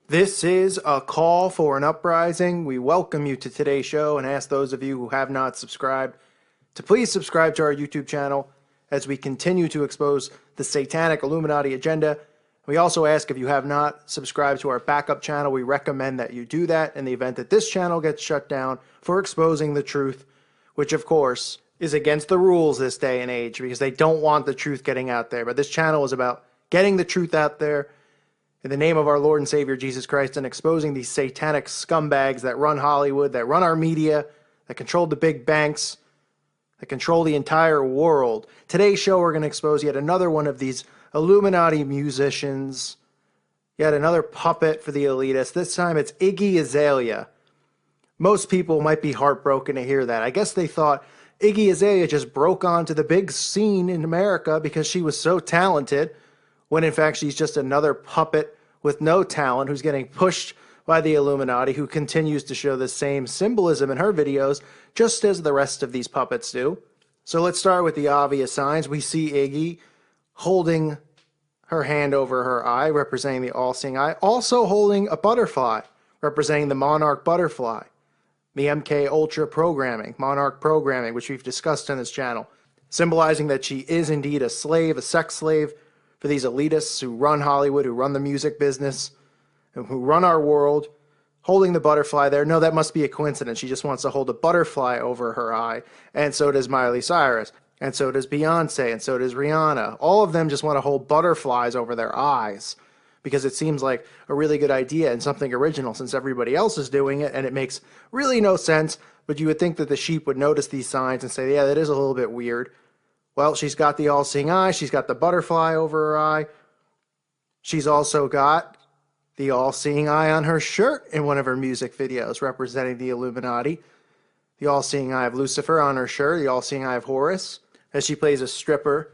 This is a call for an uprising. We welcome you to today's show and ask those of you who have not subscribed to please subscribe to our YouTube channel as we continue to expose the satanic Illuminati agenda. We also ask if you have not subscribed to our backup channel, we recommend that you do that in the event that this channel gets shut down for exposing the truth, which of course is against the rules this day and age because they don't want the truth getting out there. But this channel is about getting the truth out there in the name of our Lord and Savior Jesus Christ and exposing these satanic scumbags that run Hollywood, that run our media, that control the big banks, that control the entire world. Today's show, we're going to expose yet another one of these Illuminati musicians, yet another puppet for the elitists. This time it's Iggy Azalea. Most people might be heartbroken to hear that. I guess they thought Iggy Azalea just broke onto the big scene in America because she was so talented, when in fact she's just another puppet with no talent who's getting pushed by the Illuminati, who continues to show the same symbolism in her videos, just as the rest of these puppets do. So let's start with the obvious signs. We see Iggy holding her hand over her eye, representing the all-seeing eye, also holding a butterfly, representing the monarch butterfly, the MK Ultra programming, monarch programming, which we've discussed on this channel, symbolizing that she is indeed a slave, a sex slave, for these elitists who run Hollywood, who run the music business, and who run our world, holding the butterfly there. No, that must be a coincidence. She just wants to hold a butterfly over her eye, and so does Miley Cyrus, and so does Beyonce, and so does Rihanna. All of them just want to hold butterflies over their eyes because it seems like a really good idea and something original since everybody else is doing it, and it makes really no sense, but you would think that the sheep would notice these signs and say, yeah, that is a little bit weird. Well, she's got the all-seeing eye. She's got the butterfly over her eye. She's also got the all-seeing eye on her shirt in one of her music videos representing the Illuminati. The all-seeing eye of Lucifer on her shirt, the all-seeing eye of Horus, as she plays a stripper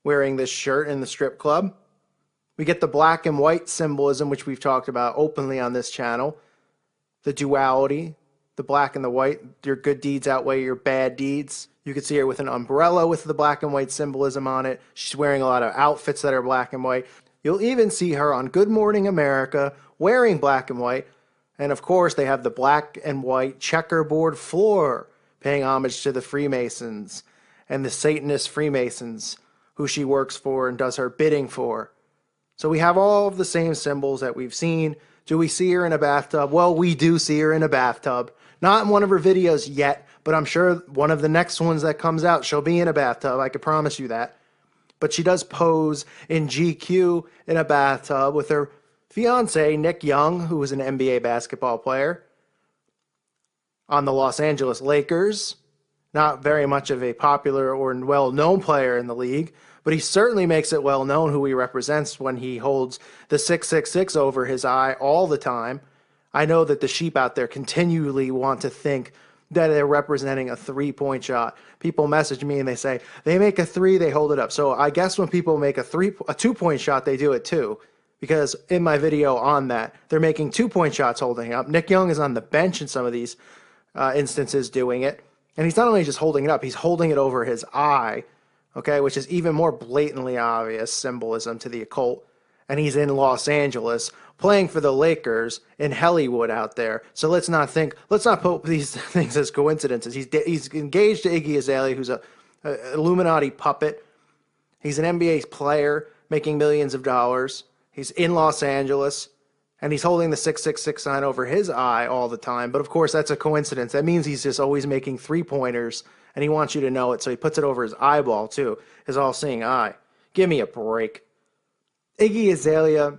wearing this shirt in the strip club. We get the black and white symbolism, which we've talked about openly on this channel. The duality, the black and the white, your good deeds outweigh your bad deeds. You can see her with an umbrella with the black and white symbolism on it. She's wearing a lot of outfits that are black and white. You'll even see her on Good Morning America wearing black and white. And of course, they have the black and white checkerboard floor, paying homage to the Freemasons and the Satanist Freemasons who she works for and does her bidding for. So we have all of the same symbols that we've seen. Do we see her in a bathtub? Well, we do see her in a bathtub. Not in one of her videos yet, but I'm sure one of the next ones that comes out, she'll be in a bathtub. I could promise you that. But she does pose in GQ in a bathtub with her fiance, Nick Young, who was an NBA basketball player on the Los Angeles Lakers. Not very much of a popular or well-known player in the league, but he certainly makes it well known who he represents when he holds the 666 over his eye all the time. I know that the sheep out there continually want to think that they're representing a three-point shot. People message me and they say, they make a three, they hold it up. So I guess when people make a two-point shot, they do it too. Because in my video on that, they're making two-point shots holding it up. Nick Young is on the bench in some of these instances doing it. And he's not only just holding it up, he's holding it over his eye, okay, which is even more blatantly obvious symbolism to the occult. And he's in Los Angeles playing for the Lakers in Hollywood out there. So let's not put these things as coincidences. He's engaged to Iggy Azalea, who's a Illuminati puppet. He's an NBA player making millions of dollars. He's in Los Angeles, and he's holding the 666 sign over his eye all the time. But of course, that's a coincidence. That means he's just always making three-pointers, and he wants you to know it, so he puts it over his eyeball too, his all-seeing eye. Give me a break. Iggy Azalea,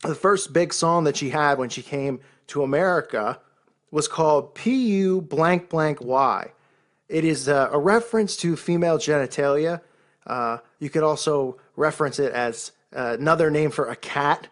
the first big song that she had when she came to America was called P.U. blank blank Y. It is a reference to female genitalia. You could also reference it as another name for a cat.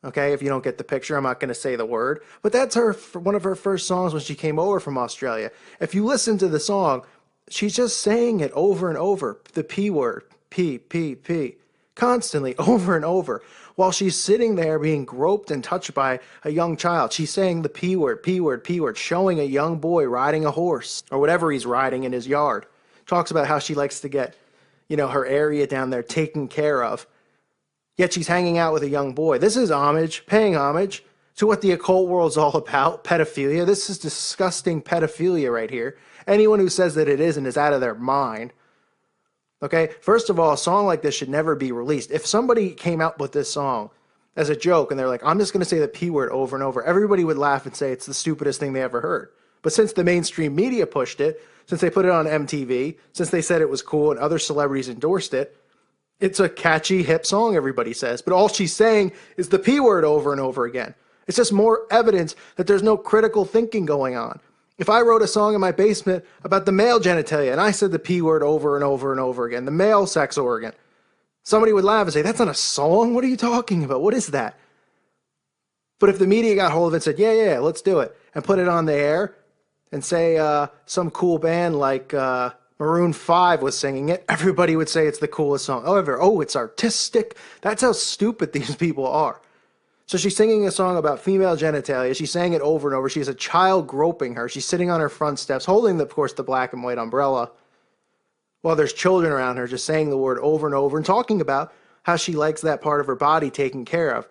Okay, if you don't get the picture, I'm not going to say the word. But that's one of her first songs when she came over from Australia. If you listen to the song, she's just saying it over and over. The P word, P, P, P. Constantly, over and over, while she's sitting there being groped and touched by a young child. She's saying the P word, P word, P word, showing a young boy riding a horse or whatever he's riding in his yard. Talks about how she likes to get, her area down there taken care of. Yet she's hanging out with a young boy. This is homage, paying homage to what the occult world's all about, pedophilia. This is disgusting pedophilia right here. Anyone who says that it isn't is out of their mind. Okay, first of all, a song like this should never be released. If somebody came out with this song as a joke and they're like, I'm just going to say the P word over and over, everybody would laugh and say it's the stupidest thing they ever heard. But since the mainstream media pushed it, since they put it on MTV, since they said it was cool and other celebrities endorsed it, it's a catchy, hip song, everybody says. But all she's saying is the P word over and over again. It's just more evidence that there's no critical thinking going on. If I wrote a song in my basement about the male genitalia and I said the P word over and over and over again, the male sex organ, somebody would laugh and say, that's not a song? What are you talking about? What is that? But if the media got hold of it and said, yeah, let's do it, and put it on the air, and say some cool band like Maroon 5 was singing it, everybody would say it's the coolest song. However, it's artistic. That's how stupid these people are. So she's singing a song about female genitalia. She's saying it over and over. She has a child groping her. She's sitting on her front steps, holding, of course, the black and white umbrella, while there's children around her, just saying the word over and over and talking about how she likes that part of her body taken care of.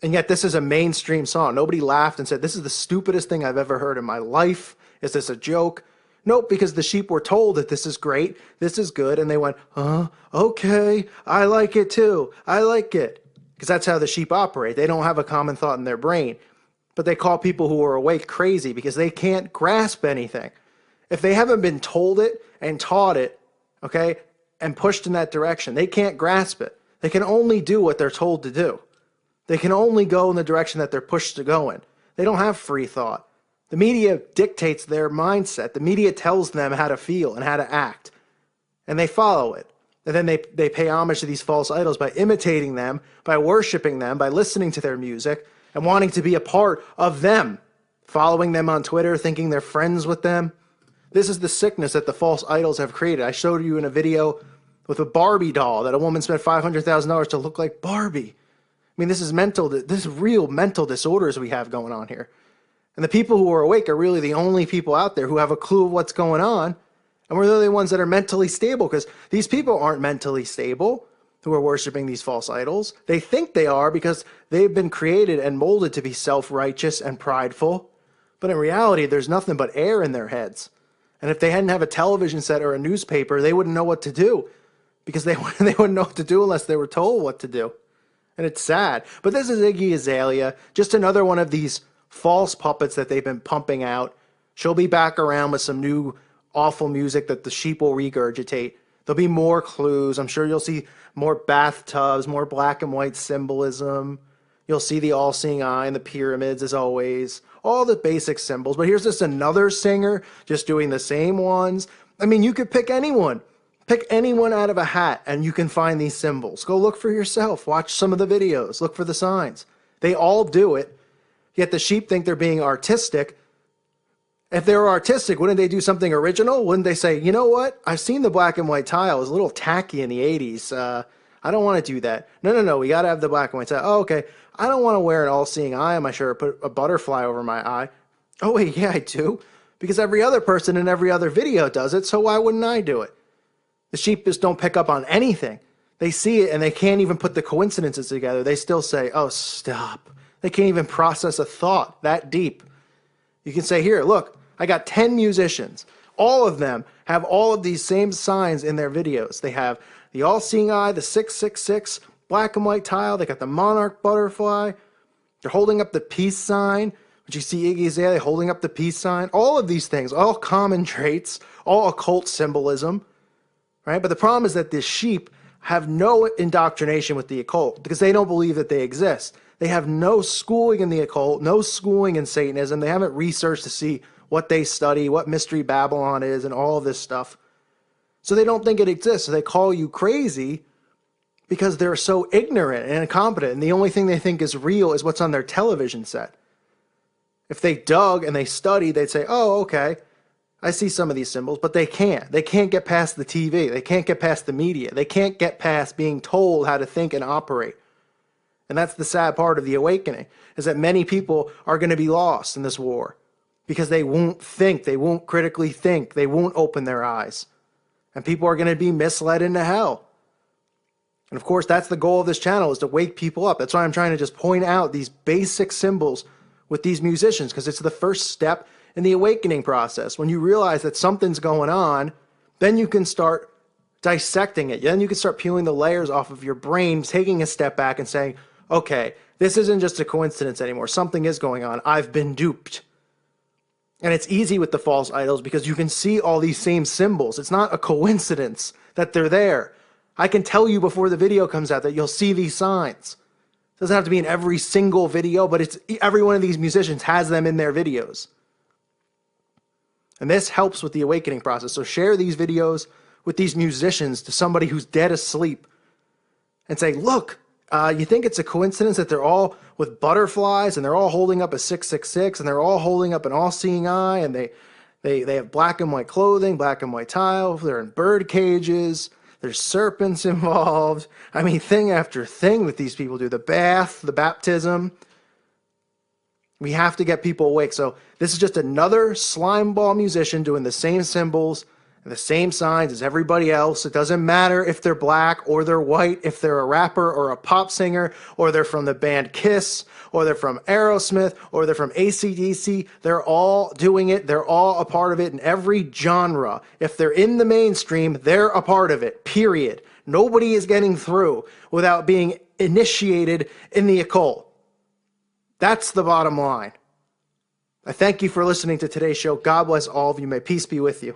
And yet this is a mainstream song. Nobody laughed and said, this is the stupidest thing I've ever heard in my life. Is this a joke? Nope, because the sheep were told that this is great, this is good, and they went, okay, I like it too. I like it. Because that's how the sheep operate. They don't have a common thought in their brain. But they call people who are awake crazy because they can't grasp anything. If they haven't been told it and taught it, okay, and pushed in that direction, they can't grasp it. They can only do what they're told to do. They can only go in the direction that they're pushed to go in. They don't have free thought. The media dictates their mindset. The media tells them how to feel and how to act. And they follow it. And then they pay homage to these false idols by imitating them, by worshiping them, by listening to their music, and wanting to be a part of them, following them on Twitter, thinking they're friends with them. This is the sickness that the false idols have created. I showed you in a video with a Barbie doll that a woman spent $500,000 to look like Barbie. I mean, this is real mental disorders we have going on here. And the people who are awake are really the only people out there who have a clue of what's going on. And we're the only ones that are mentally stable, because these people aren't mentally stable who are worshiping these false idols. They think they are because they've been created and molded to be self-righteous and prideful. But in reality, there's nothing but air in their heads. And if they hadn't have a television set or a newspaper, they wouldn't know what to do, because they wouldn't know what to do unless they were told what to do. And it's sad. But this is Iggy Azalea, just another one of these false puppets that they've been pumping out. She'll be back around with some new awful music that the sheep will regurgitate. There'll be more clues. I'm sure you'll see more bathtubs, more black and white symbolism. You'll see the all-seeing eye and the pyramids, as always. All the basic symbols. But here's just another singer just doing the same ones. I mean, you could pick anyone. Pick anyone out of a hat and you can find these symbols. Go look for yourself. Watch some of the videos. Look for the signs. They all do it. Yet the sheep think they're being artistic. If they were artistic, wouldn't they do something original? Wouldn't they say, you know what? I've seen the black and white tile. It was a little tacky in the 80s. I don't want to do that. No. We got to have the black and white tile. Oh, okay. I don't want to wear an all-seeing eye on my shirt, put a butterfly over my eye. Oh, wait, yeah, I do. Because every other person in every other video does it, so why wouldn't I do it? The sheep just don't pick up on anything. They see it and they can't even put the coincidences together. They still say, oh, stop. They can't even process a thought that deep. You can say, here, look, I got 10 musicians. All of them have all of these same signs in their videos. They have the all-seeing eye, the 666, black and white tile. They got the monarch butterfly. They're holding up the peace sign. But you see Iggy Azalea holding up the peace sign. All of these things, all common traits, all occult symbolism. Right? But the problem is that the sheep have no indoctrination with the occult because they don't believe that they exist. They have no schooling in the occult, no schooling in Satanism. They haven't researched to see what they study, what Mystery Babylon is, and all of this stuff. So they don't think it exists. So they call you crazy because they're so ignorant and incompetent. And the only thing they think is real is what's on their television set. If they dug and they studied, they'd say, oh, okay, I see some of these symbols, but they can't. They can't get past the TV. They can't get past the media. They can't get past being told how to think and operate. And that's the sad part of the awakening, is that many people are going to be lost in this war because they won't think. They won't critically think. They won't open their eyes. And people are going to be misled into hell. And of course, that's the goal of this channel, is to wake people up. That's why I'm trying to just point out these basic symbols with these musicians, because it's the first step in the awakening process. When you realize that something's going on, then you can start dissecting it. Then you can start peeling the layers off of your brain, taking a step back and saying, okay, this isn't just a coincidence anymore. Something is going on. I've been duped. And it's easy with the false idols because you can see all these same symbols. It's not a coincidence that they're there. I can tell you before the video comes out that you'll see these signs. It doesn't have to be in every single video, but it's every one of these musicians has them in their videos. And this helps with the awakening process. So share these videos with these musicians to somebody who's dead asleep and say, look, you think it's a coincidence that they're all with butterflies and they're all holding up a 666 and they're all holding up an all-seeing eye and they have black and white clothing, black and white tile, they're in bird cages, there's serpents involved. I mean, thing after thing that these people do, the bath, the baptism. We have to get people awake. So this is just another slime ball musician doing the same symbols and the same signs as everybody else. It doesn't matter if they're black or they're white, if they're a rapper or a pop singer, or they're from the band Kiss, or they're from Aerosmith, or they're from AC/DC. They're all doing it. They're all a part of it in every genre. If they're in the mainstream, they're a part of it, period. Nobody is getting through without being initiated in the occult. That's the bottom line. I thank you for listening to today's show. God bless all of you. May peace be with you.